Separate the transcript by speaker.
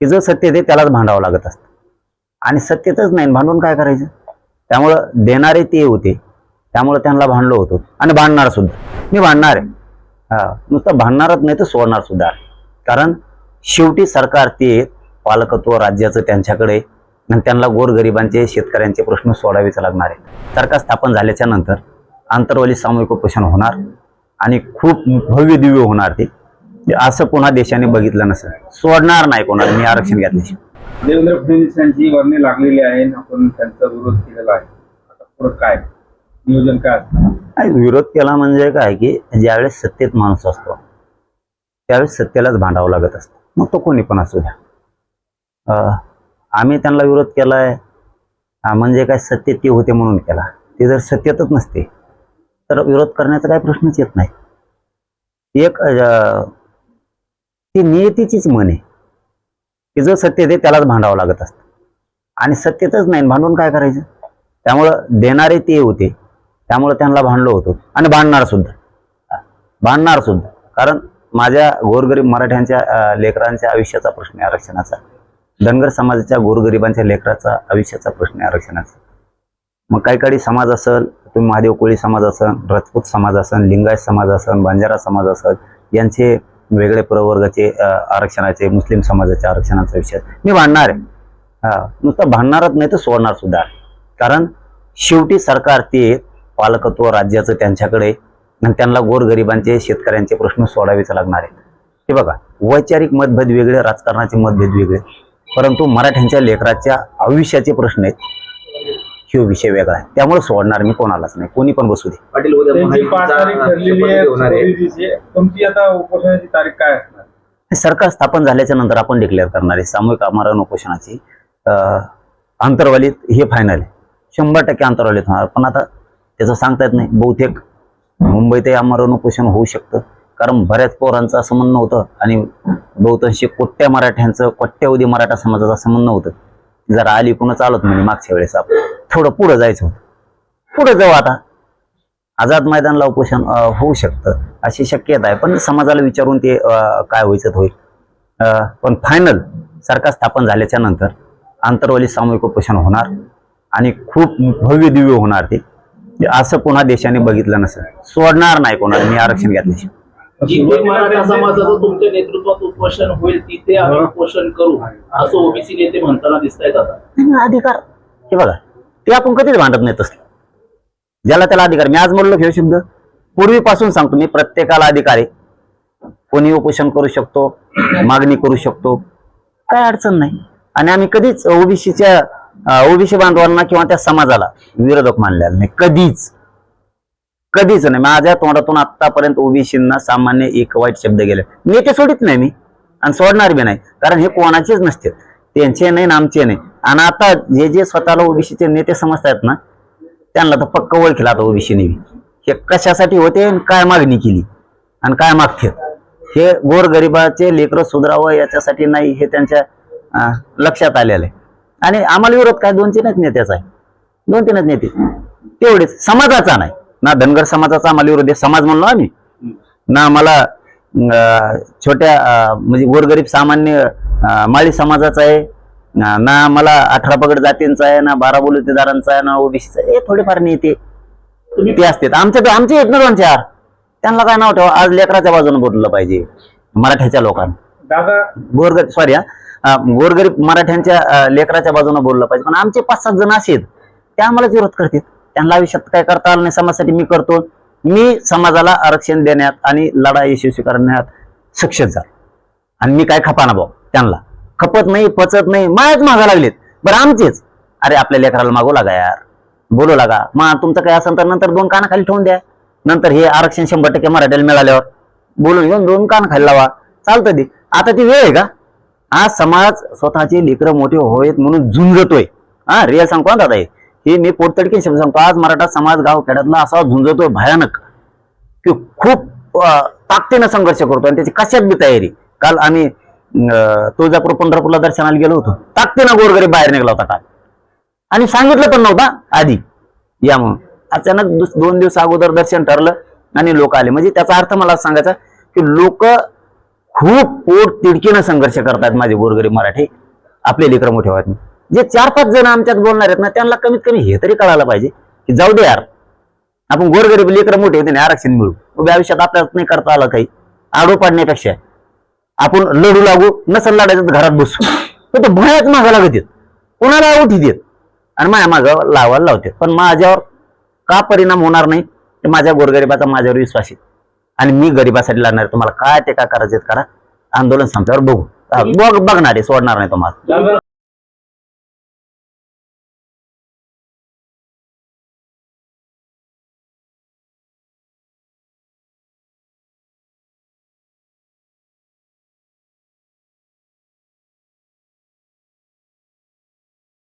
Speaker 1: की जो सत्य ते त्यालाच भांडावं लागत असतं आणि सत्यतच नाही भांडून काय करायचं. त्यामुळं देणारे ते होते, त्यामुळे त्यांना भांडलो होतो आणि भांडणार सुद्धा. मी भांडणार आहे, नुसतं भांडणारच नाही तर सोडणार सुद्धा. कारण शेवटी सरकार ते पालकत्व राज्याचं त्यांच्याकडे आणि त्यांना गोरगरिबांचे शेतकऱ्यांचे प्रश्न सोडावेच लागणार आहे. सरकार स्थापन झाल्याच्या नंतर आंतरवाली सामूहिक उपोषण होणार आणि खूप भव्य दिव्य होणार. ते असं पुन्हा देशाने बघितलं नसेल. सोडणार नाही कोणाला मी आरक्षण घेतल्याशिवाय.
Speaker 2: देवेंद्र फडणवीस यांची वर्णी लागलेली आहे, आपण त्यांचा विरोध केलेला आहे. आता पुढे काय नियोजन काय असतं?
Speaker 1: विरोध केला म्हणजे काय की ज्यावेळेस सत्तेत माणूस असतो त्यावेळेस सत्तेलाच भांडावं लागत असतं, मग तो कोणी पण असू द्या. आम्ही त्यांना विरोध केलाय म्हणजे काय सत्तेत ते होते म्हणून केला. ते जर सत्तेतच नसते तर विरोध करण्याचा काही प्रश्नच येत नाही. एक ती नियतीचीच म्हण आहे की जो सत्य ते त्यालाच भांडावं लागत असतं आणि सत्तेतच नाही भांडून काय करायचं. त्यामुळं देणारे ते होते, त्यामुळे त्यांना भांडलो होतो आणि भांडणार सुद्धा. कारण माझ्या गोरगरीब मराठ्यांच्या लेकरांच्या आयुष्याचा प्रश्न आहे आरक्षणाचा. धनगर समाजाच्या गोरगरिबांच्या लेकराचा आयुष्याचा प्रश्न आहे आरक्षणाचा. मग काही समाज असेल, तुम्ही महादेव कोळी समाज असेल, राजपूत समाज असेल, लिंगायत समाज असेल, बंजारा समाज असेल, यांचे वेगळे प्रवर्गाचे आरक्षणाचे, मुस्लिम समाजाच्या आरक्षणाचा विषय मी भांडणार आहे. नुसतं भांडणारच नाही तर सोडणार सुद्धा. कारण शेवटी सरकार ते पालकत्व राज्याचं त्यांच्याकडे आणि त्यांना गोरगरिबांचे शेतकऱ्यांचे प्रश्न सोडावेच लागणार आहेत. हे बघा, वैचारिक मतभेद वेगळे, राजकारणाचे मतभेद वेगळे, परंतु मराठ्यांच्या लेकराच्या आयुष्याचे प्रश्न आहेत, हे विषय वेगळा आहे. त्यामुळे सोडणार मी कोणालाच नाही, कोणी पण बसू दे.
Speaker 2: पाटील, त्यांची 5 तारीख ठरलेली आहे. तुमची आता उपोषणाची तारीख काय असणार?
Speaker 1: सरकार स्थापन झाल्याच्या नंतर आपण डिक्लेअर करणार आहे सामूहिक आमरण उपोषणाची. आंतरवालीत हे फायनल आहे, 100% आंतरवालीत होणार. पण आता त्याचं सांगता येत नाही. बहुतेक मुंबईतही आमरण उपोषण होऊ शकतं, कारण बऱ्याच पोरांचं असं म्हणणं होतं आणि बहुतांशी कोट्यावधी मराठा समाजाचं असं म्हणणं होतं जरा आली पुन्हा चालत म्हणजे मागच्या वेळेस आपण थोडं पुढं जायचं होतं. पुढे जाऊ आता. आझाद मैदानला उपोषण होऊ शकतं अशी शक्यता आहे, पण समाजाला विचारून ते काय व्हायचं होईल. पण फायनल सरकार स्थापन झाल्याच्या नंतर आंतरवाली सामूहिक उपोषण होणार आणि खूप भव्य दिव्य होणार. ते असं पुन्हा देशाने बघितलं नसेल. सोडणार नाही कोणाला मी आरक्षण घेतल्याशिवाय.
Speaker 3: जिथे मराठा समाजाचं तुमच्या नेतृत्वात उपोषण होईल तिथे आम्ही उपोषण करू असं ओबीसी नेते म्हणताना दिसत आहेत. आता
Speaker 1: अधिकार हे बघा, ते आपण कधीच भांडत नाही तसं. ज्याला त्याला अधिकार. मी आज म्हणलो हे शब्द पूर्वीपासून सांगतो मी, प्रत्येकाला अधिकार आहे. कोणी उपोषण करू शकतो, मागणी करू शकतो, काय अडचण नाही. आणि आम्ही कधीच ओबीसी बांधवांना किंवा त्या समाजाला विरोधक मानलेला नाही, कधीच नाही. माझ्या तोंडातून आतापर्यंत ओबीसींना सामान्य एक वाईट शब्द गेले. नेते सोडित नाही मी आणि सोडणार बी नाही, कारण हे कोणाचेच नसते, त्यांचे नाही आमचे नाही. आणि आता जे स्वतःला ओबीसीचे नेते समजतायत ना, त्यांना तर पक्क ओळखला आता ओबीसीने हे कशासाठी होते आणि काय मागणी केली आणि काय मागते. हे गोरगरिबाचे लेकरं सुधारावं याच्यासाठी नाही, हे त्यांच्या लक्षात आलेलं आहे. आणि आम्हाला विरोध काय 2-3च नेत्याचा आहे, 2-3च नेते तेवढेच. समाजाचा नाही ना, धनगर समाजाचा आम्हाला विरोध आहे, समाज म्हणलो आम्ही ना. आम्हाला छोट्या म्हणजे गोरगरीब सामान्य माळी समाजाचा आहे ना, मला 18 पगड जातींचा आहे ना, 12 बलुतेदारांचा आहे ना, ओबीसीचा आहे. हे थोडेफार नेते ते असतात. आमचे आहेत ना 2-4, त्यांना काय नाव ठेवा. आज लेकराच्या बाजूने बोललं पाहिजे मराठ्याच्या लोकांना. गोरगरीब मराठ्यांच्या लेकराच्या बाजूने बोललं पाहिजे. पण आमचे 5-7 जण असे ते आम्हालाच विरोध करतात. त्यांना आयुष्यात काय करता आलं नाही, समाजासाठी मी करतो. मी समाजाला आरक्षण देण्यात आणि लढा यशस्वी करण्यात सक्षम झालो. आणि मी काय खपाना भाऊ, त्यांना खपत नाही, पचत नाही, मायाच मागा लागलेत. बरं आमचेच, अरे आपल्या लेकराला मागू लागा यार, बोलू लागा. मग तुमचं काय असेल तर नंतर 2 कानाखाली ठेवून द्या. नंतर हे आरक्षण 100% मराठ्याला मिळाल्यावर बोलून घेऊन 2 कानाखाली लावा, चालतं ते. आता ती वेळ आहे का? आज समाज स्वतःचे लेकरं मोठे होत म्हणून झुंजतोय. रिअल सांगतो ना दादा, हे मी पोटतडकीन शब्द सांगतो. आज मराठा समाज गाव खेड्यातला असा झुंजतोय भयानक की खूप ताकदीनं संघर्ष करतो आणि त्याची कशात बी तयारी. काल आम्ही तुळजापूर पंढरपूरला दर्शनाला गेलो होतो, ताकदीनं गोरगरीब बाहेर निघला होता काल. आणि सांगितलं पण नव्हता आधी या म्हणून. अचानक 2 दिवस अगोदर दर्शन ठरलं आणि लोक आले. म्हणजे त्याचा अर्थ मला सांगायचा की लोक खूप पोट तिडकीनं संघर्ष करतात माझे गोरगरीब मराठी, आपले लेकरं मोठे व्हावेत. जे 4-5 जण आमच्यात बोलणार आहेत ना, त्यांना कमीत कमी हे तरी कळायला पाहिजे की जाऊ दे यार, आपण गोरगरीब लेकरं मोठे होते आरक्षण मिळू, उभ्या आयुष्यात आपल्याला नाही करता आलं काही, आडो पाडण्यापेक्षा आपण लढू लागू, नसल लढायचं तर घरात बसू. पण तो भयाच मागा लागत येत, कोणाला उठी देत आणि माझ्या मागं लावायला लावतात. पण माझ्यावर का परिणाम होणार नाही ते माझ्या गोरगरिबाचा माझ्यावर विश्वास आहे. आणि मी गरिबासाठी लढणार. तुम्हाला काय ते काय करायचे करा, आंदोलन संपल्यावर बघू. बघणार आहे, सोडणार नाही तुम्हाला.